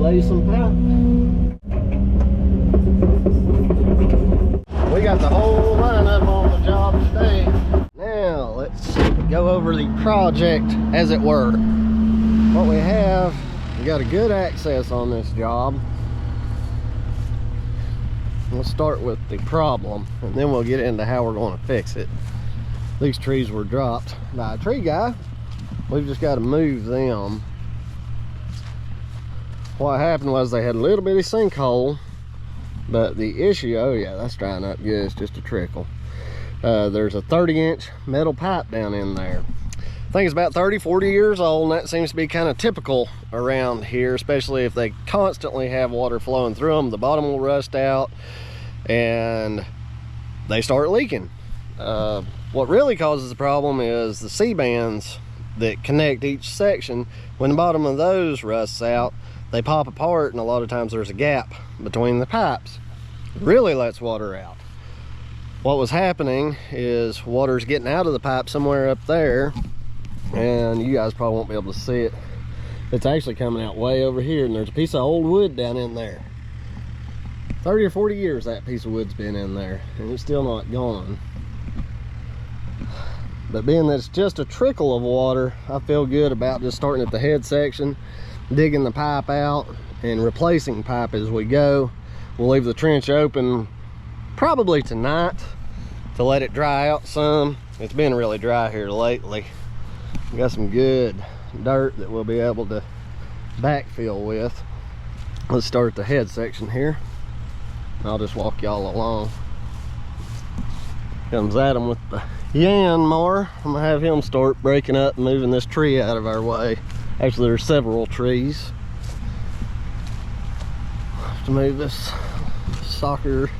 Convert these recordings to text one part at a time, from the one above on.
lay some pipe. We got the whole lineup on the job today. Now let's go over the project as it were. What we have, we got a good access on this job. We'll start with the problem and then we'll get into how we're going to fix it. These trees were dropped by a tree guy. We've just got to move them. What happened was they had a little bitty sinkhole, but the issue, oh yeah, that's drying up good, it's just a trickle. There's a 30-inch metal pipe down in there. I think it's about 30-40 years old, and that seems to be kind of typical around here, especially if they constantly have water flowing through them. The bottom will rust out and they start leaking. What really causes the problem is the C-bands that connect each section. When the bottom of those rusts out, they pop apart, and a lot of times there's a gap between the pipes. It really lets water out. What was happening is water's getting out of the pipe somewhere up there, and you guys probably won't be able to see it. It's actually coming out way over here, and there's a piece of old wood down in there. 30 or 40 years that piece of wood's been in there, and it's still not gone. But being that it's just a trickle of water, I feel good about just starting at the head section, digging the pipe out, and replacing pipe as we go. We'll leave the trench open probably tonight to let it dry out some. It's been really dry here lately. We got some good dirt that we'll be able to backfill with. Let's start at the head section here. I'll just walk y'all along. Comes Adam with the Yanmar. I'm gonna have him start breaking up and moving this tree out of our way. Actually, there's several trees. Have to move this soccer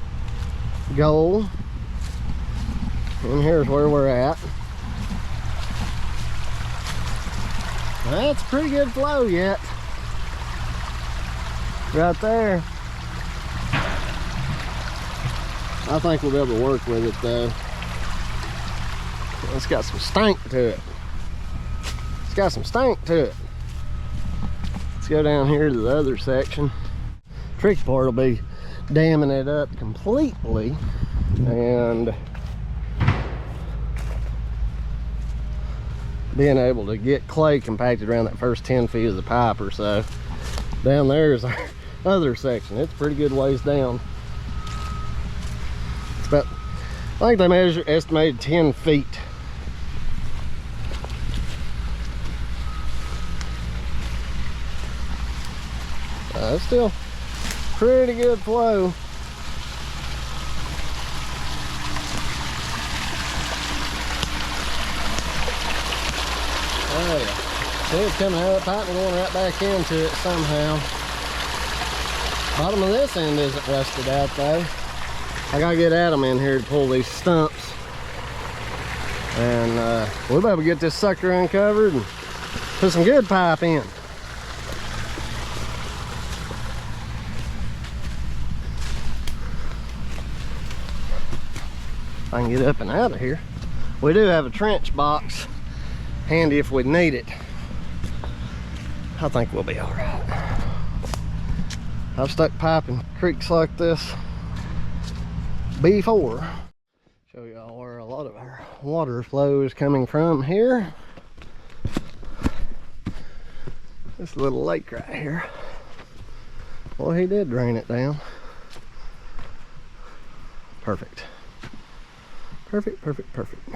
goal. And here's where we're at. That's a pretty good flow yet. Right there. I think we'll be able to work with it though. It's got some stank to it. It's got some stank to it. Let's go down here to the other section. Tricky part will be damming it up completely and being able to get clay compacted around that first 10 feet of the pipe or so. Down there is our other section. It's a pretty good ways down. It's about, I think they estimated 10 feet. It's still pretty good flow. Oh yeah. See, it's coming out of the pipe and going right back into it somehow. Bottom of this end isn't rusted out though. I gotta get Adam in here to pull these stumps. And we'll be able to get this sucker uncovered and put some good pipe in. I can get up and out of here. We do have a trench box handy if we need it. I think we'll be all right. I've stuck pipe in creeks like this before. Show y'all where a lot of our water flow is coming from here. This little lake right here. Well, he did drain it down. Perfect. Perfect, perfect, perfect.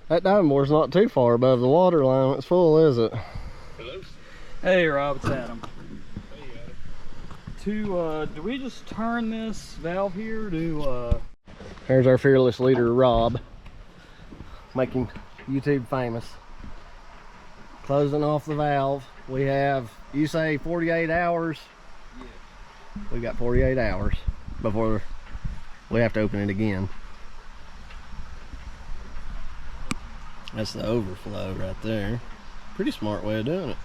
That diving board's not too far above the water line when it's full, is it? Hello? Hey Rob, it's Adam. Do we just turn this valve here to Here's our fearless leader, Rob. Making YouTube famous. Closing off the valve. We have, you say 48 hours? Yeah. We've got 48 hours before we have to open it again. That's the overflow right there. Pretty smart way of doing it.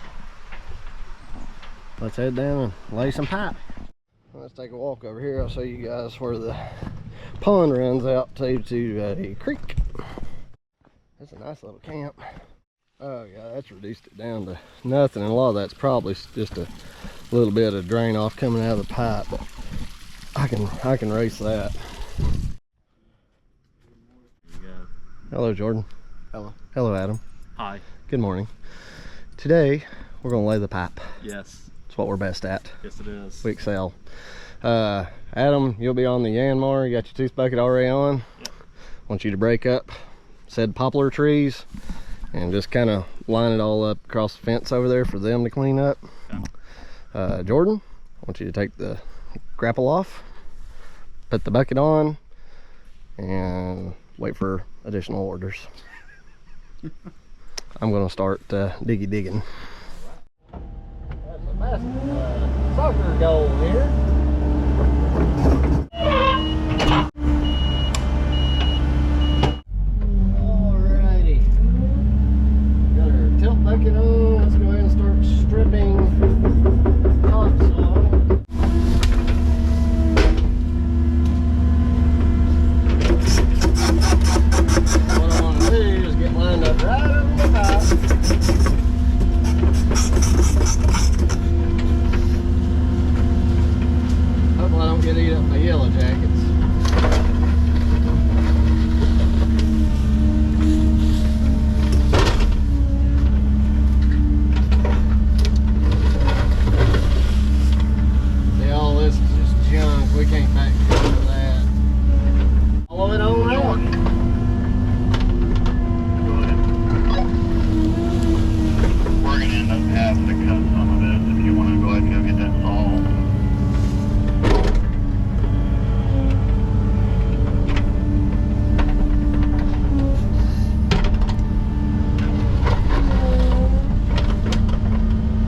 Let's head down and lay some pipe. Let's take a walk over here. I'll show you guys where the pond runs out to a creek. That's a nice little camp. Oh yeah, that's reduced it down to nothing, and a lot of that's probably just a little bit of drain off coming out of the pipe, but I can race that. Hello, Jordan. Hello. Hello, Adam. Hi. Good morning. Today we're gonna lay the pipe. Yes. It's what we're best at. Yes, it is. We excel. Adam, you'll be on the Yanmar. You got your tooth bucket already on. Yep. I want you to break up said poplar trees and just kind of line it all up across the fence over there for them to clean up. Okay. Jordan, I want you to take the grapple off, put the bucket on, and wait for additional orders. I'm gonna start digging. That's a massive soccer goal here. Alrighty, got our tilt bucket on. Let's go ahead and start stripping topsoil. What I want to do is get lined up right over the pipe. Hopefully I don't get eat up by yellow jackets. See, all this is just junk. We can't back into that. Follow it on out. We're going to end up having to cut some of this if you want to go ahead and go get that saw.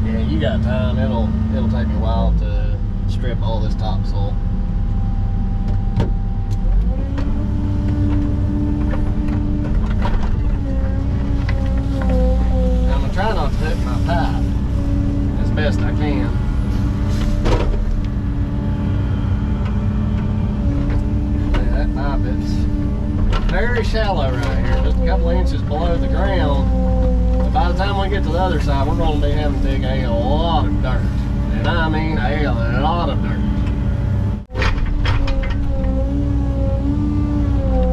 Yeah, you got time. It'll take me a while to strip all this topsoil. I'm gonna try not to hook my pipe as best I can. See, that pipe is very shallow right here, just a couple inches below the ground. But by the time we get to the other side, we're going to be having to dig a lot of dirt. And I mean a lot of dirt.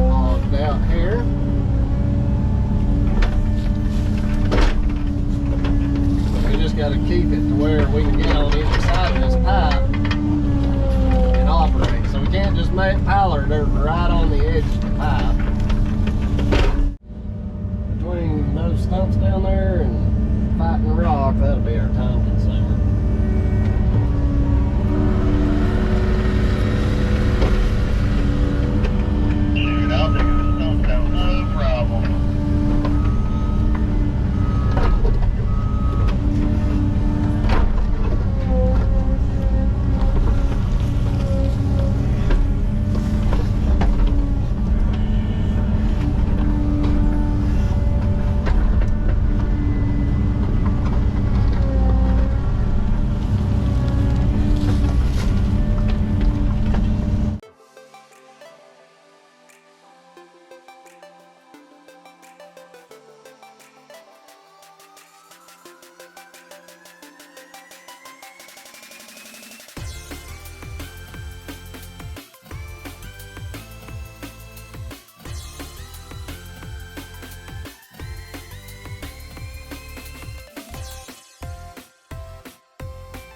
Logged out here. We just got to keep it to where we can get on either side of this pipe and operate. So we can't just pile our dirt right on the edge of the pipe. Between those stumps down there and fighting rock, that'll be our time consumer. Shoot, I'll dig the stump down, no problem.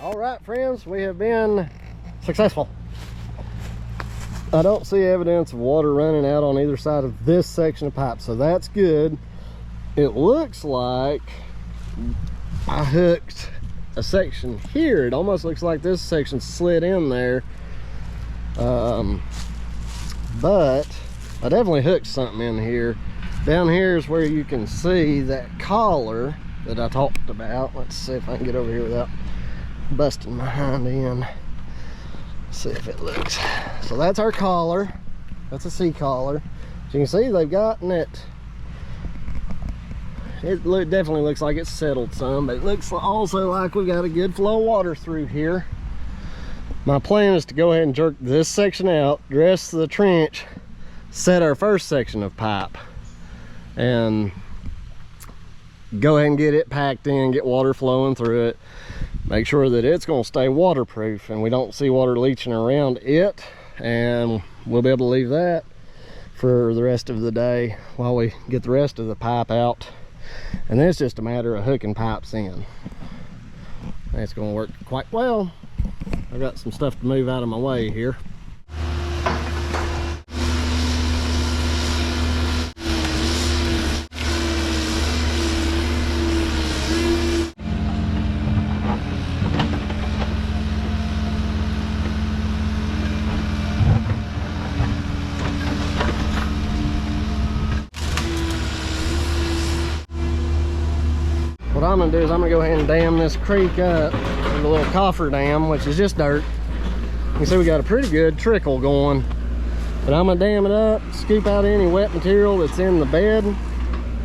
All right, friends, we have been successful. I don't see evidence of water running out on either side of this section of pipe, so that's good. It looks like I hooked a section here. It almost looks like this section slid in there, but I definitely hooked something in here. Down here is where you can see that collar that I talked about. Let's see if I can get over here without busting my hind end. See if it looks. So that's our collar. That's a C collar. As you can see, they've gotten it. It definitely looks like it's settled some, but it looks also like we've got a good flow of water through here. My plan is to go ahead and jerk this section out, dress the trench, set our first section of pipe, and go ahead and get it packed in, get water flowing through it, make sure that it's going to stay waterproof and we don't see water leaching around it, and we'll be able to leave that for the rest of the day while we get the rest of the pipe out. And then it's just a matter of hooking pipes in. It's going to work quite well. I've got some stuff to move out of my way here. What I'm gonna do is I'm gonna go ahead and dam this creek up with a little coffer dam, which is just dirt. You can see we got a pretty good trickle going. But I'm gonna dam it up, scoop out any wet material that's in the bed,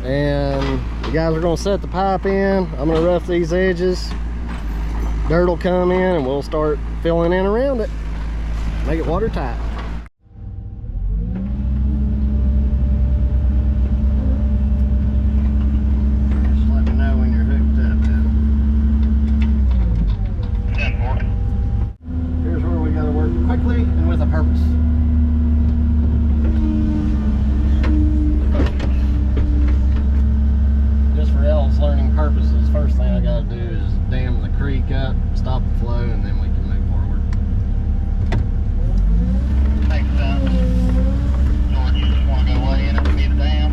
and the guys are gonna set the pipe in. I'm gonna rough these edges. Dirt will come in and we'll start filling in around it. Make it watertight. Quickly and with a purpose. Just for Elle's learning purposes, first thing I gotta do is dam the creek up, stop the flow, and then we can move forward. Makes sense. George, you just want to go way in it and be the dam.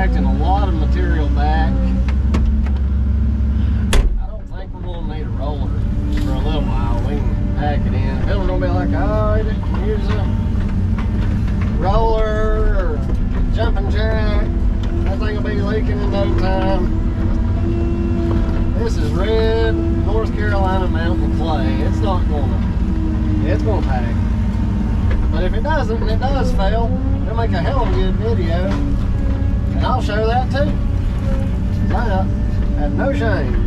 compacting a lot of material back. I don't think we're going to need a roller for a little while. We can pack it in. People are going to be like, oh, you didn't use a roller or jumping jack. That thing will be leaking in no time. This is red North Carolina mountain clay. It's not gonna, it's gonna pack. But if it doesn't, and it does fail, it'll make a hell of a good video. And I'll show that too. I have no shame.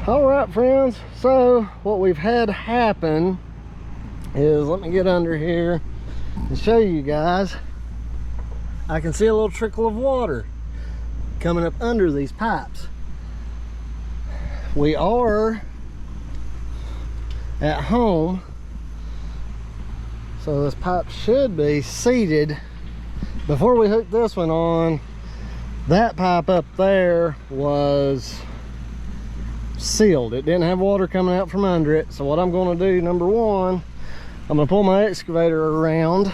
All right, friends, so what we've had happen is, let me get under here and show you guys. I can see a little trickle of water coming up under these pipes. We are at home, so this pipe should be seated. Before we hooked this one on, that pipe up there was sealed. It didn't have water coming out from under it. So what I'm going to do, number one, I'm going to pull my excavator around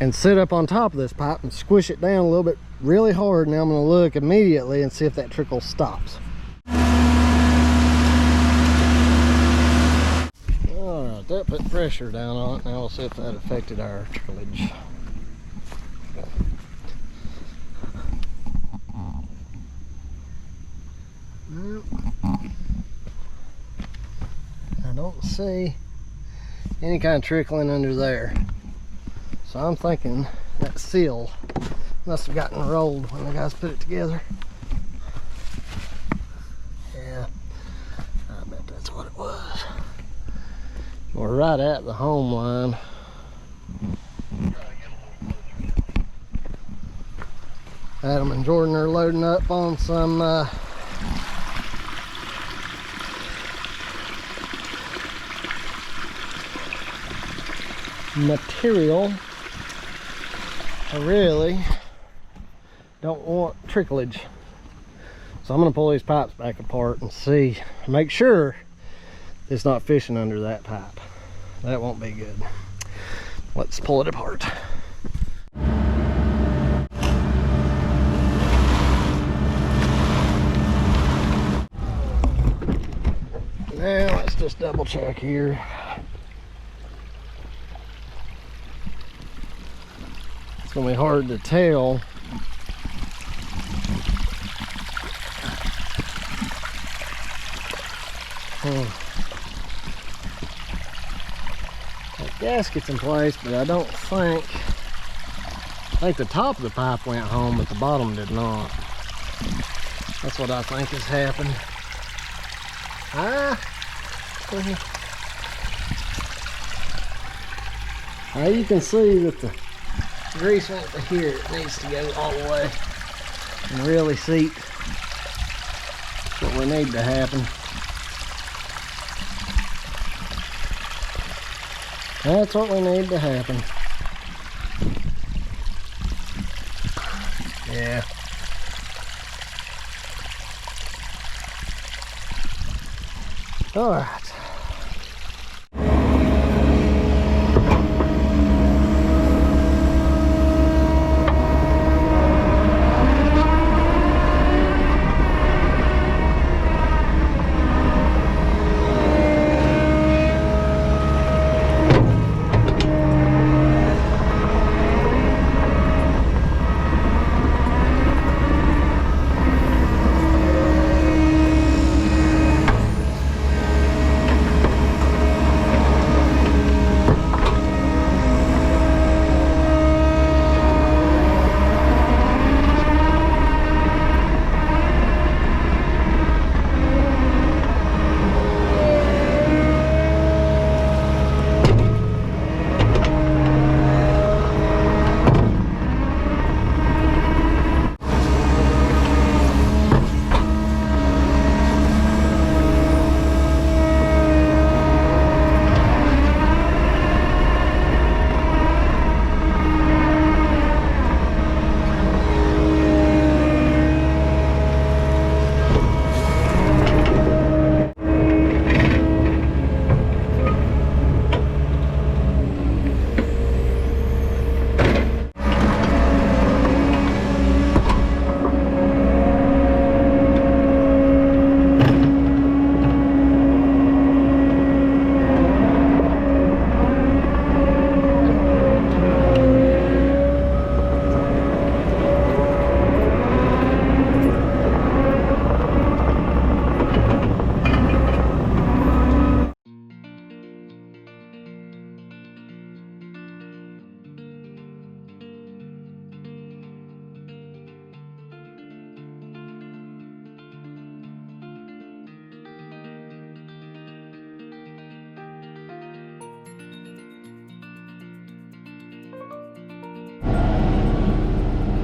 and sit up on top of this pipe and squish it down a little bit really hard. Now I'm going to look immediately and see if that trickle stops. Alright, that put pressure down on it. Now we'll see if that affected our trillage. I don't see any kind of trickling under there, so I'm thinking that seal must have gotten rolled when the guys put it together. Yeah, I bet that's what it was. We're right at the home line. Adam and Jordan are loading up on some material. I really don't want tricklage. So I'm gonna pull these pipes back apart and see, make sure it's not fishing under that pipe. That won't be good. Let's pull it apart. Now let's just double check here. It's gonna be hard to tell. That gasket's in place, but I think the top of the pipe went home, but the bottom did not. That's what I think has happened. Now you can see that the grease went to here. It needs to go all the way and really seat. That's what we need to happen. That's what we need to happen. Yeah. All right.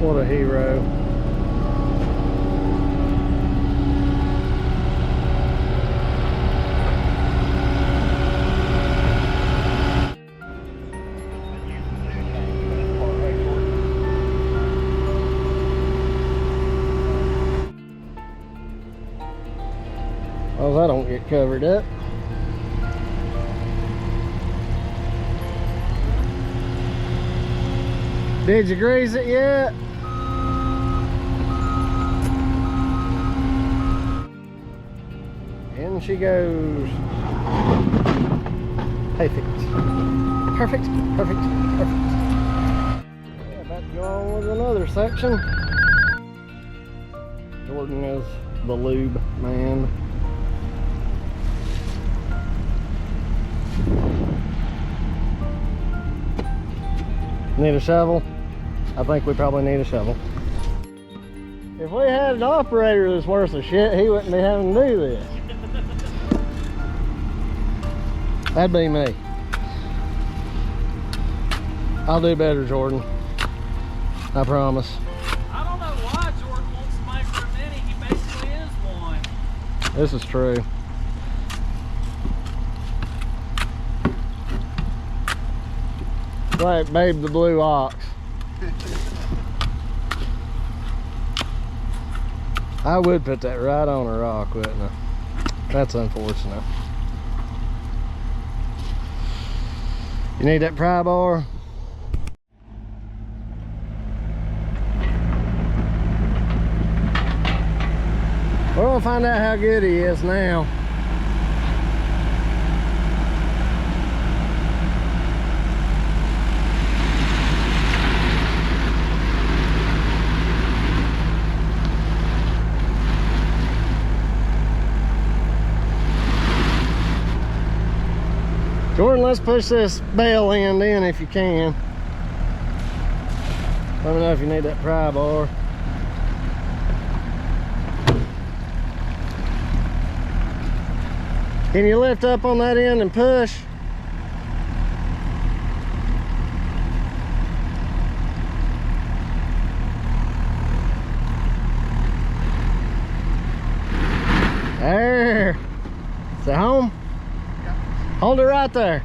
What a hero. Well, that don't get covered up. Did you grease it yet? In she goes. Perfect. Perfect, perfect, perfect. Yeah, about to go on with another section. Jordan is the lube man. Need a shovel? I think we probably need a shovel. If we had an operator that's worth of shit, he wouldn't be having to do this. That'd be me. I'll do better, Jordan. I promise. I don't know why Jordan wants to make for a minute. He basically is one. This is true. Right, babe, the blue ox. I would put that right on a rock, wouldn't I? That's unfortunate. You need that pry bar? We're gonna find out how good he is now. Jordan, let's push this bell end in if you can. Let me know if you need that pry bar. Can you lift up on that end and push? There. Is it home? Hold it right there.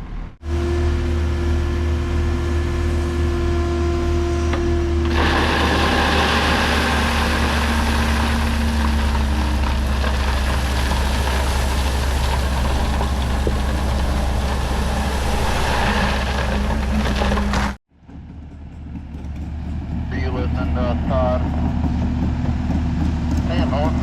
Are you listening to Todd? Hey, North.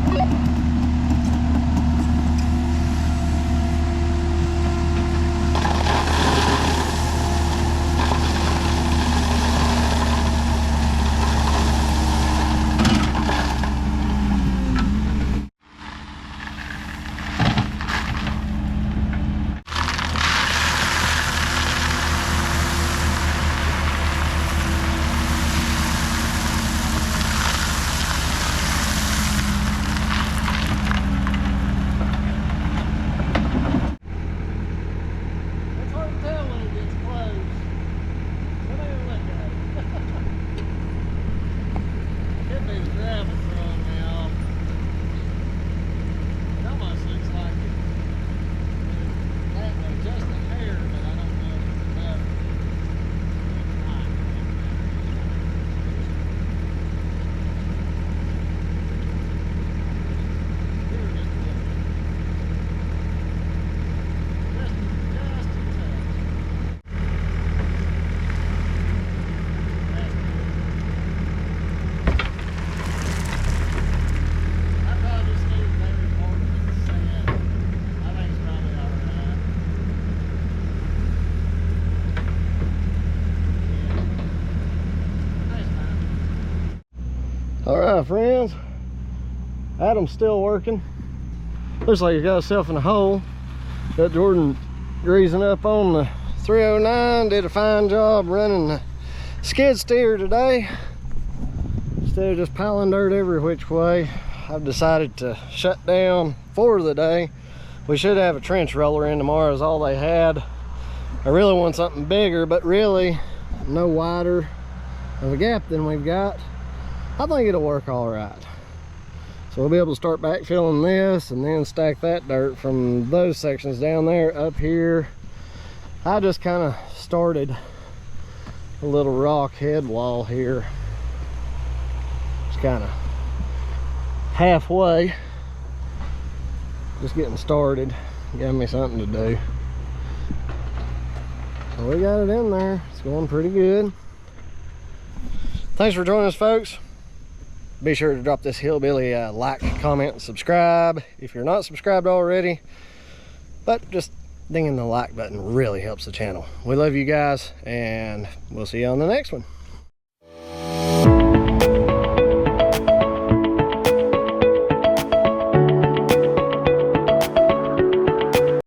It's hard to tell when it gets close. Come here and look at it. Could be the gravel throwing me off. It almost looks like it. That way, just a hair, but I don't know if it's enough. All right, friends, Adam's still working. Looks like he got himself in a hole. Got Jordan greasing up on the 309. Did a fine job running the skid steer today. Instead of just piling dirt every which way, I've decided to shut down for the day. We should have a trench roller in tomorrow is all they had. I really want something bigger, but really no wider of a gap than we've got. I think it'll work all right. So we'll be able to start backfilling this and then stack that dirt from those sections down there up here. I just kind of started a little rock head wall here. It's kind of halfway. Just getting started. Gave me something to do. So we got it in there. It's going pretty good. Thanks for joining us, folks. Be sure to drop this hillbilly like, comment, and subscribe if you're not subscribed already. But just dinging the like button really helps the channel. We love you guys, and we'll see you on the next one.